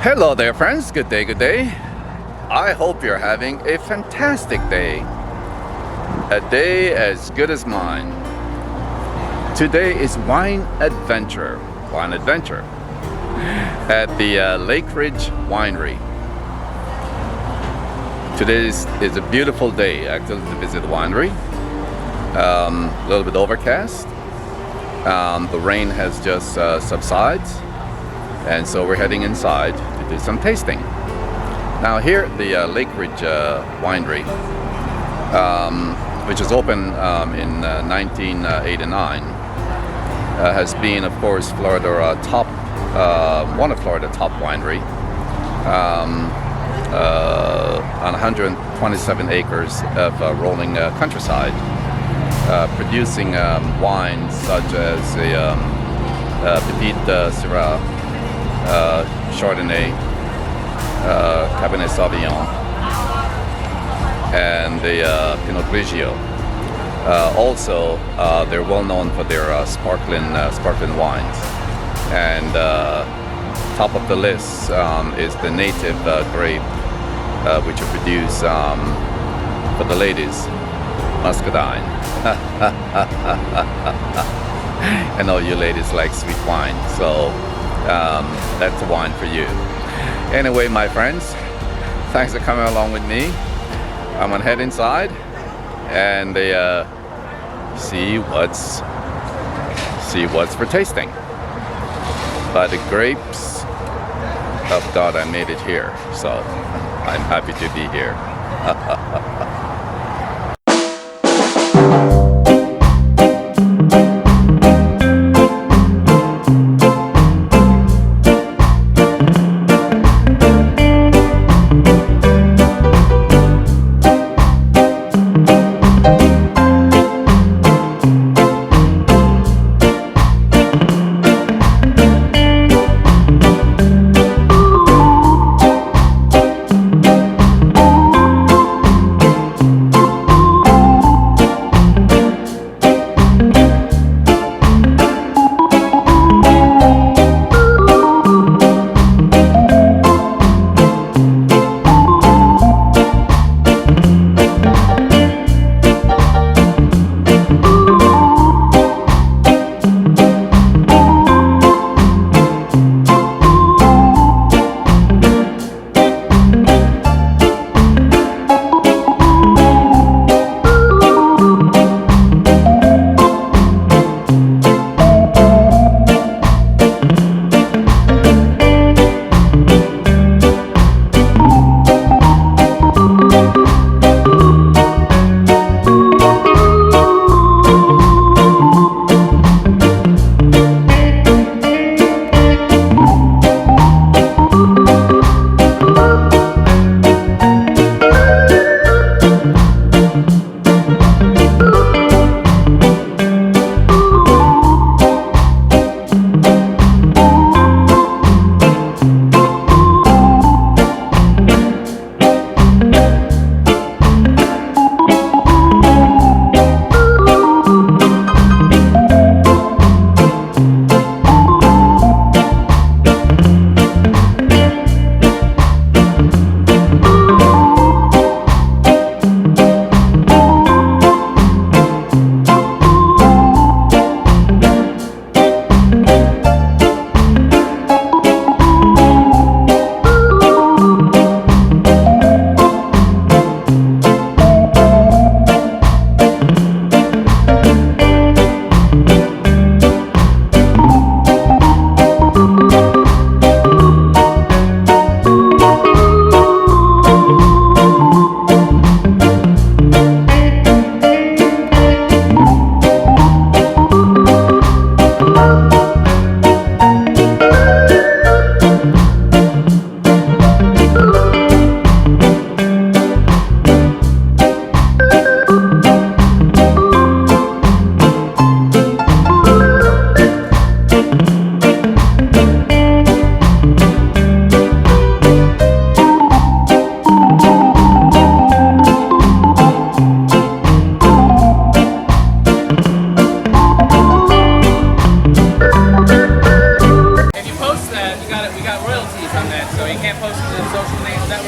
Hello there, friends. Good day, good day. I hope you're having a fantastic day. A day as good as mine. Today is Wine Adventure at the Lakeridge Winery. Today is a beautiful day actually to visit the winery. A little bit overcast. The rain has just subsided, and so we're heading inside to do some tasting. Now here at the Lakeridge Winery, which was opened in 1989, has been, of course, Florida top, one of Florida top winery, on 127 acres of rolling countryside, producing wines such as Petite Syrah, Chardonnay, Cabernet Sauvignon, and the Pinot Grigio. Also, they're well known for their sparkling wines. And top of the list is the native grape, which you produce for the ladies, Muscadine. I know you ladies like sweet wine, so that's a wine for you. Anyway, my friends, thanks for coming along with me. I'm gonna head inside and see what's for tasting. By the grapes of God, I made it here, so I'm happy to be here.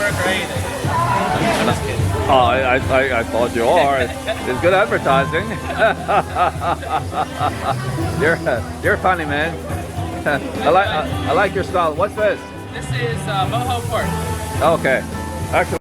You're great. I'm just kidding. Oh, I thought you are. It's good advertising. You're funny, man. I like your style. What's this? This is mojo pork. Okay. Actually.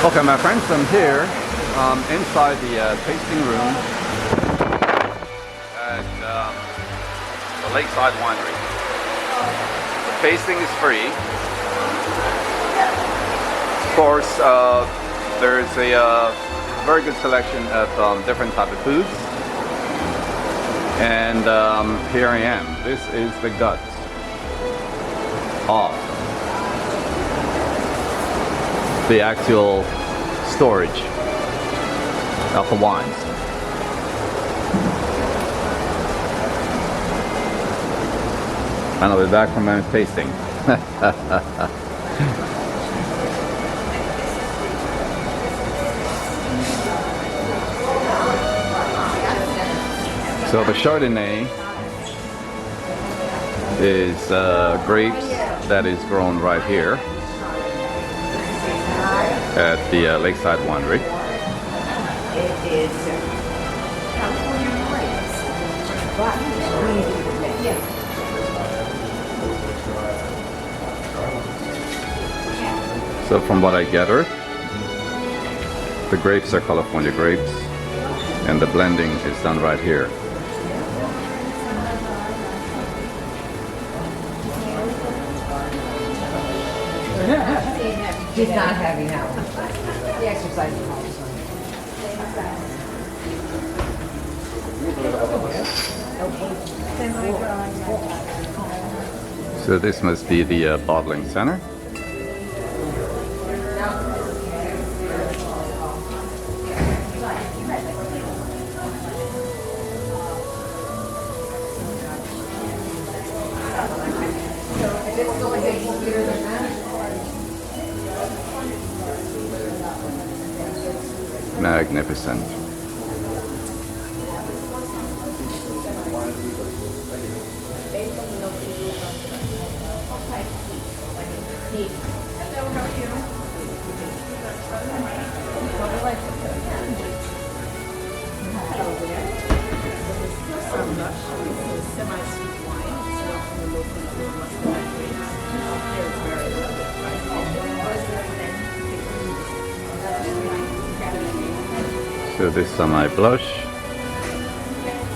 Okay, my friends, I'm here inside the tasting room at the Lakeside Winery. The tasting is free. Of course, there's a very good selection of different type of foods. And here I am. This is the guts of the actual storage of the wines. And I'll be back from my tasting. So the Chardonnay is grapes that is grown right here at the Lakeside Winery. It is California grapes, but so from what I gathered, the grapes are California grapes and the blending is done right here. He's not having that one. The exercise is always fun. So this must be the bottling center. Magnificent. So this semi-blush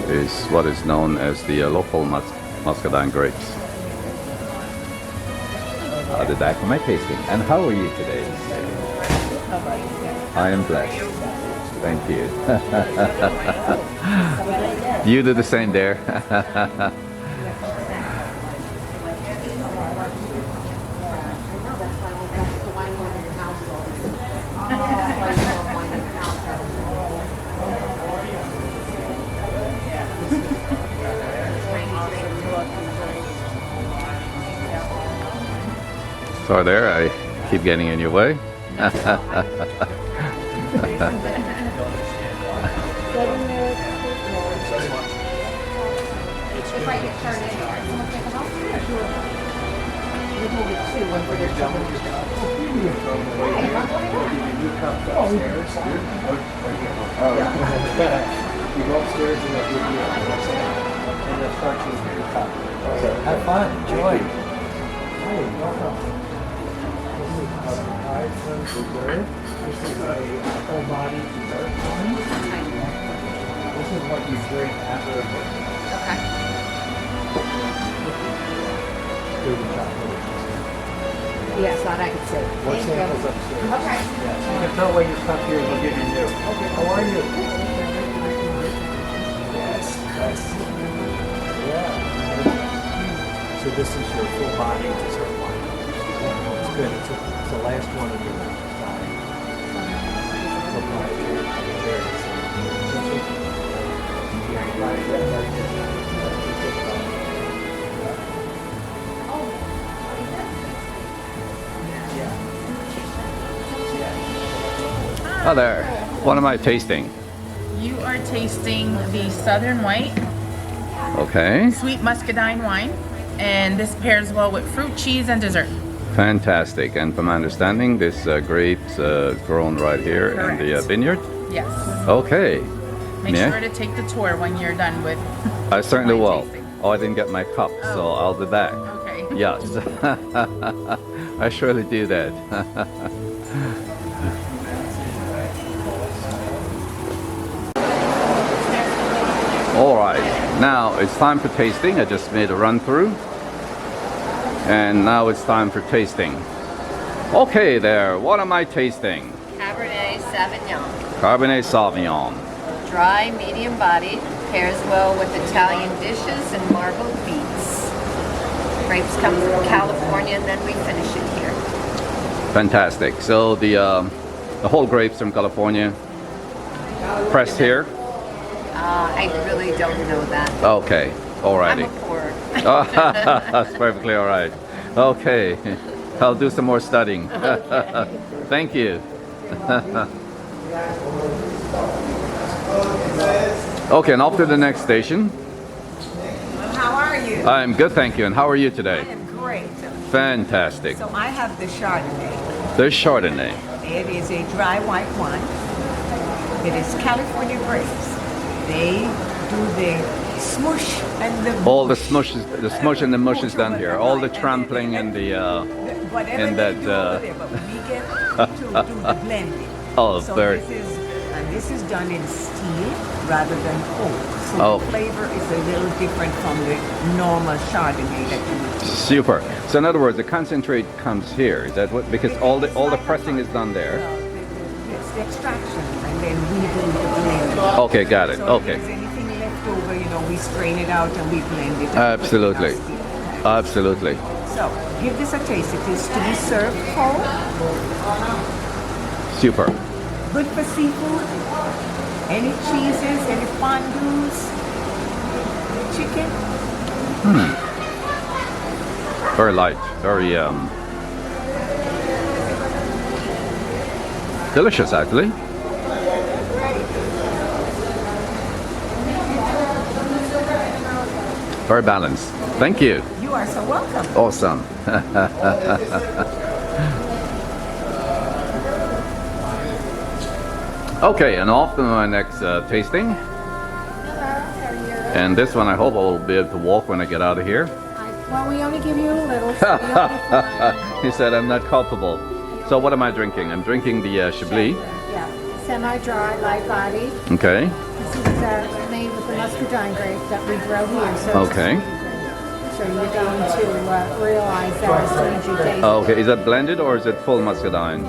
is what is known as the local Muscadine grapes. I'll be back for my tasting. And how are you today? I am blessed. Thank you. You do the same there. So there, I keep getting in your way. If I get Chardonnay, someone take a house? Sure. We move it too, one for their children. You go upstairs and they'll give you a and they'll start you for your cup. So have fun, enjoy. Hey, welcome. This is Untitled Chapter. This is a full body dessert wine. This is what you drink after a book. Okay. Do the chocolate. Yes, that I could say. What samples upstairs? Okay. Yeah. You can throw away your stuff here and we'll give you new. Okay, how are you? Yes, yes. Yeah. So this is your full body dessert wine. It's good. It's the last one of your proprietary. There it is. Yeah, right Oh there. What am I tasting? You are tasting the Southern White Okay. Sweet Muscadine Wine, and this pairs well with fruit, cheese, and dessert. Fantastic. And from my understanding, this grapes grown right here in the Correct. vineyard. Yes. Okay. Make Yeah. sure to take the tour when you're done with. I certainly wine will. tasting. Oh, I didn't get my cup, so Oh. I'll be back. Okay. Yes. I surely do that. All right, now it's time for tasting. I just made a run through, and now it's time for tasting. Okay, there. What am I tasting? Cabernet Sauvignon. Cabernet Sauvignon. Dry, medium bodied, pairs well with Italian dishes and marbled beets. Grapes come from California and then we finish it here. Fantastic. So the whole grapes from California, pressed here. I really don't know that. Okay, alrighty. I'm a poor. That's perfectly all right. Okay, I'll do some more studying. Thank you. Okay, and off to the next station. How are you? I'm good, thank you. And how are you I today? am great. Fantastic. So I have the Chardonnay. The Chardonnay. It is a dry white wine. It is California grapes. They do the smush and the All the mush. smush and the mush is done here. All the trampling and the Whatever in they that, do over there, but we get to do the blending. Oh, so very- this is done in steel rather than oak. So Oh. the flavor is a little different from the normal Chardonnay that you would taste. super. So in other words, the concentrate comes here. Is that what? Because all the pressing is done there. It's the extraction, and then we do the blending. Okay, got it. So Okay. if there's anything left over, we strain it out and we blend it. and Absolutely. put it in our steam. Absolutely. So give this a taste. It is to be served cold, Super. good for seafood, any cheeses, any fondues, chicken. Very light. Very delicious, actually. Very balanced. Thank you. You are so welcome. Awesome. Okay, and off to my next tasting. And this one I hope I will be able to walk when I get out of here. Well, we only give you a little. So you'll be fine. He said I'm not culpable. So what am I drinking? I'm drinking the Chablis. Yeah, semi-dry, light body. Okay. This is made with the Muscadine grapes that we grow here. So Okay. So you're going to realize that as soon as you taste Okay, is that blended or is it full muscadine?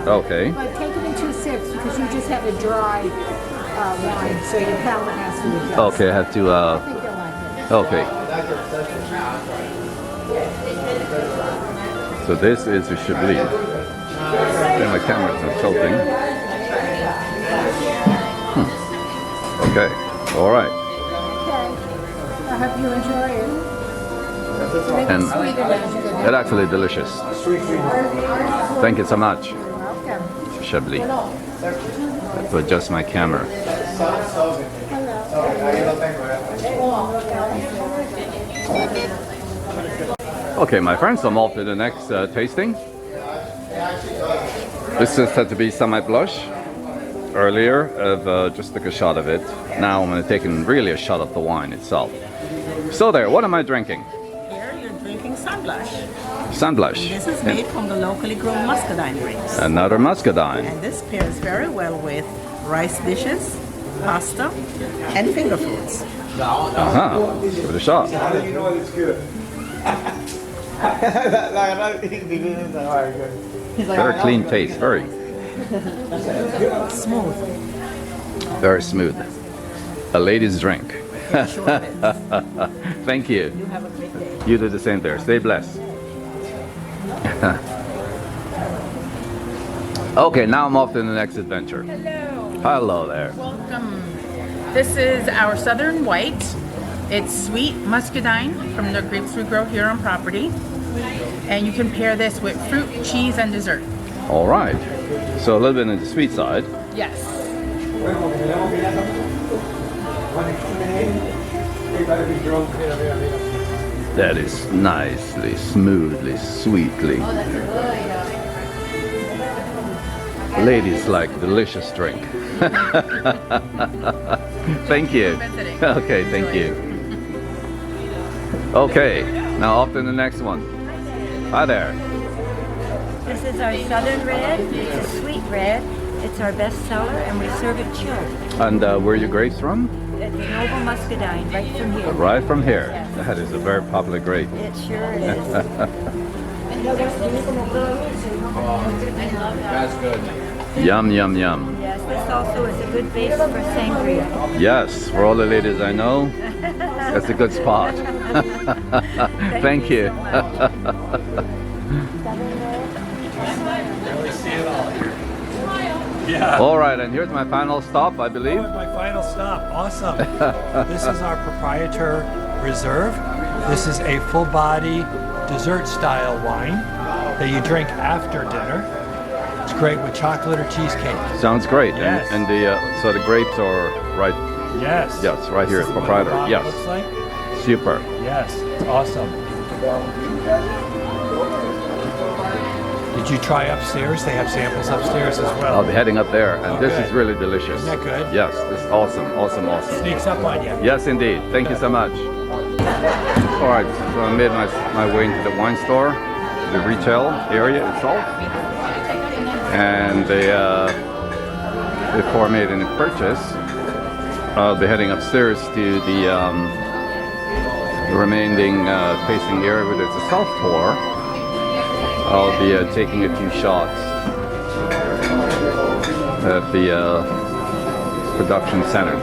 Okay. But take it in 2 sips because you just have a dry wine, so your palate has to adjust. Okay, I have to. I think you'll like it. Okay. So this is the Chablis. And my camera's not tilting. Okay. All right. Okay. I hope you enjoy it. Make And it sweeter than you did. it's actually delicious. Thank you so much. You're welcome. Chablis. I have to adjust my camera. Okay, my friends, I'm off to the next tasting. This is said to be semi-blush. Earlier, I've just took a shot of it. Now I'm going to take really a shot of the wine itself. So there, what am I drinking? Here you're drinking Sunblush. Sunblush. This is made from the locally grown Muscadine grapes. Another muscadine. And this pairs very well with rice dishes, pasta, and finger foods. Uh-huh. Give it a shot. How do you know it's good? Very clean taste. Very Smooth. very smooth. A lady's drink. Thank you. You have a great day. You do the same there. Stay blessed. Okay, now I'm off to the next adventure. Hello. Hello there. Welcome. This is our Southern White. It's sweet muscadine from the grapes we grow here on property. And you can pair this with fruit, cheese, and dessert. All right. So a little bit on the sweet side. Yes. That is nicely, smoothly, sweetly. Ladies like delicious drink. Thank you. Okay, thank you. Okay, now off to the next one. Hi there. This is our Southern Red. It's a sweet red. It's our best seller, and we serve it chilled. And where are your grapes from? It's Noble Muscadine, right from here. Right from here. Yes. That is a very popular grape. It sure is. Yum, yum, yum. Yes, this also is a good base for sangria. Yes, for all the ladies I know, that's a good spot. Thank you. So much. All right, and here's my final stop, I believe. My final stop. Awesome. This is our Proprietor Reserve. This is a full body dessert style wine that you drink after dinner. It's great with chocolate or cheesecake. Sounds great. Yes. And the so the grapes are right. Yes. Yes, right here This at is what Proprietor. the bottle Yes. looks like. Super. Yes. It's awesome. Did you try upstairs? They have samples upstairs as well. I'll be heading up there, and this Okay. is really delicious. Isn't that good? Yes, this is awesome, awesome, awesome. Sneaks up on you. Yes, indeed. Thank you so much. All right, so I made my way into the wine store, the retail area itself, and before I made any purchase, I'll be heading upstairs to the remaining tasting area where there's a self-pour. I'll be taking a few shots at the production center.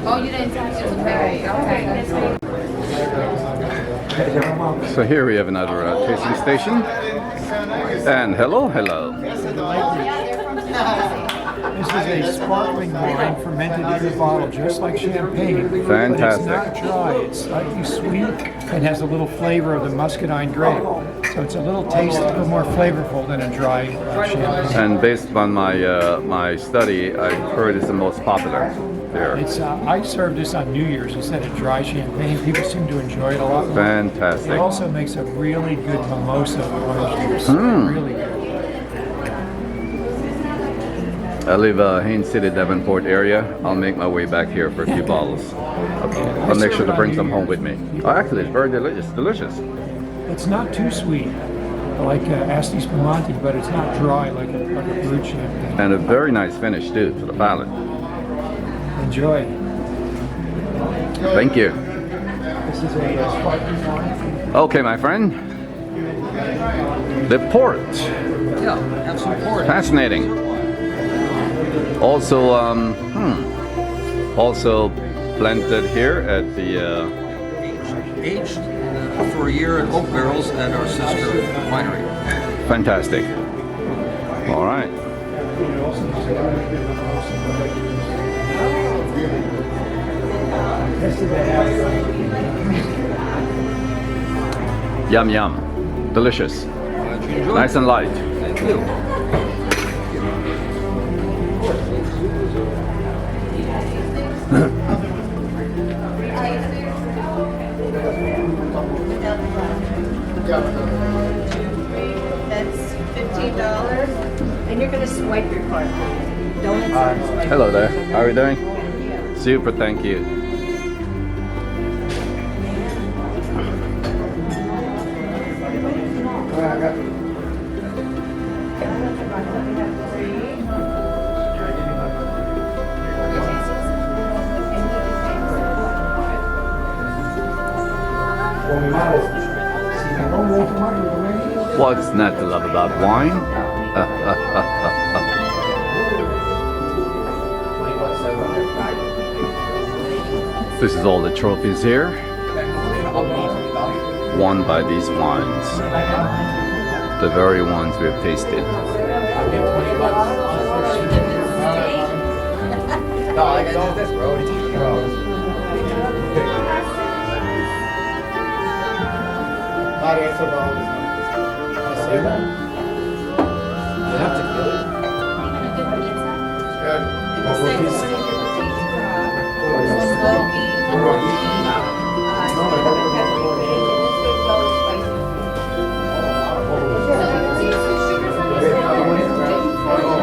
Oh, you didn't tell me it was very okay. So here we have another tasting station. And hello, hello. This is a sparkling wine fermented in a bottle, just like champagne. Fantastic. But it's not dry. It's slightly sweet and has a little flavor of the muscadine grape. So it's a little little more flavorful than a dry champagne. And based on my study, I heard it's the most popular there. It's I served this on New Year's instead of dry champagne. People seem to enjoy it a lot more. Fantastic. It also makes a really good mimosa orange juice. Really good. I live Haines City, Devonport area. I'll make my way back here for a few bottles. I'll make sure to bring some home with me. Oh, actually, it's very delicious. Delicious. It's not too sweet, like Asti Spumante, but it's not dry like a brewed champagne. And a very nice finish too to the palate. Enjoy. Thank you. This is a sparkling wine. Okay, my friend. The port. Yeah, have some port. Fascinating. Also, also planted here at the. Aged for a year in oak barrels at our sister winery. Fantastic. All right. Yum yum. Delicious. Nice and light. Thank you. That's $15, and you're going to swipe your card. Don't Hello there. How are you doing? Super. Thank you. What's not to love about wine? This is all the trophies here, won by these wines, the very ones we have tasted.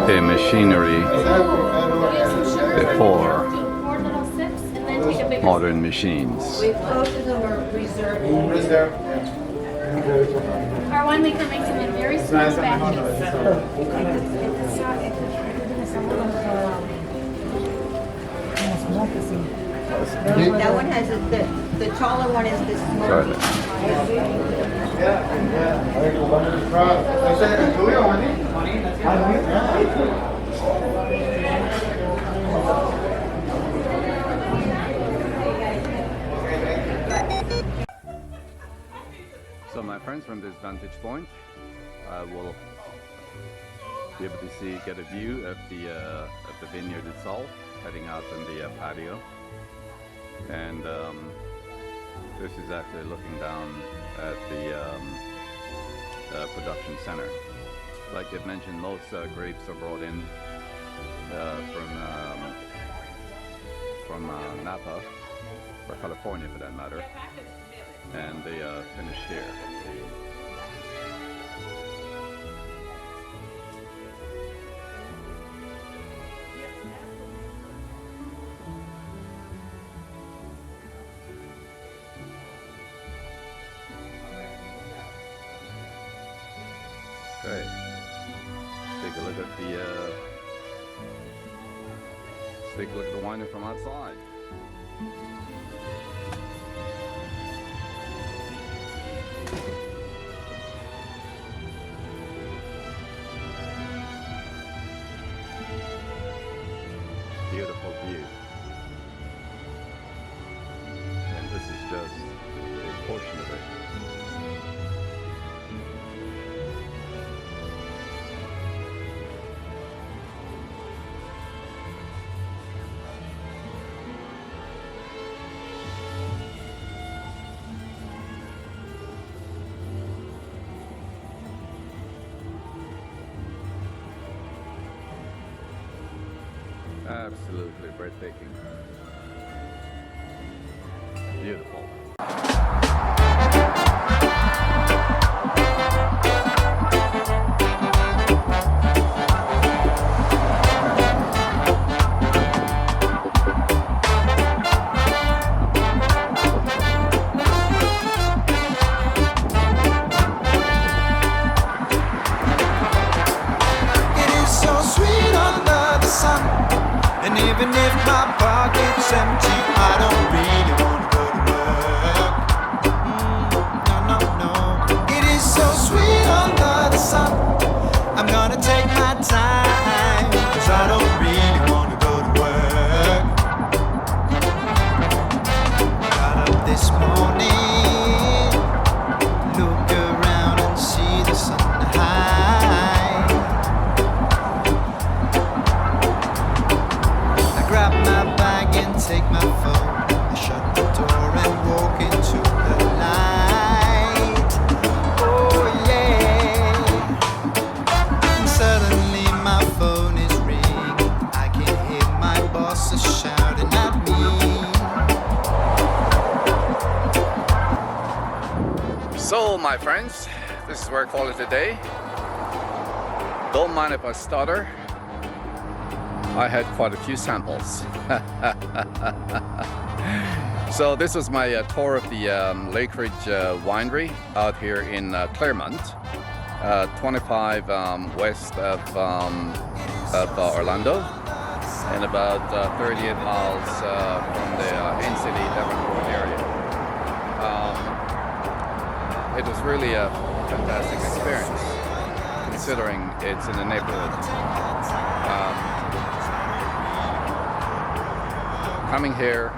The machinery before modern machines. Both of them are reserved. Our winemaker makes them in very small batches. That one has the taller one is the smoky. So my friends, from this vantage point, I will be able to get a view of the vineyard itself, heading out on the patio. And this is actually looking down at the production center. Like you've mentioned, most grapes are brought in from Napa, or California for that matter, and they finish here. Okay, let's take a look at the winery from outside. Beautiful view. And this is just a portion of it. Absolutely breathtaking. Beautiful. And even if my pocket's empty, I don't really want to go to work. No, no, no. It is so sweet under the sun. I'm gonna take my time, 'cause I don't really want to go to work. Got up this morning, look around and see the sun high. Grab my bag and take my phone. I shut the door and walk into the light. Oh yeah. And suddenly my phone is ringing. I can hear my bosses shouting at me. So, my friends, this is where I call it a day. Don't mind if I stutter. I had quite a few samples. So this was my tour of the Lakeridge Winery out here in Clermont, 25 west of Orlando, and about 38 miles from the in-city Davenport area. It was really a fantastic experience, considering it's in the neighborhood. Coming here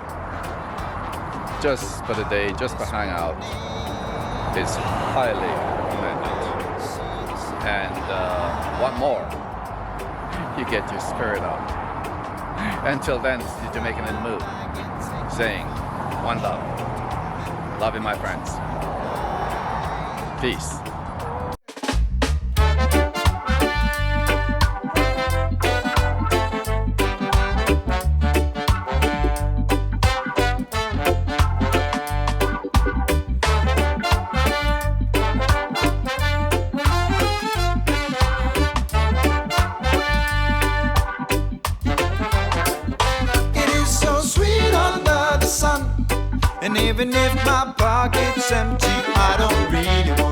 just for the day, just to hang out, is highly recommended. And what more? You get your spirit up. Until then, it's the Jamaican in the mood, saying, one love. Love you, my friends. Peace. And even if my pocket's empty, I don't really want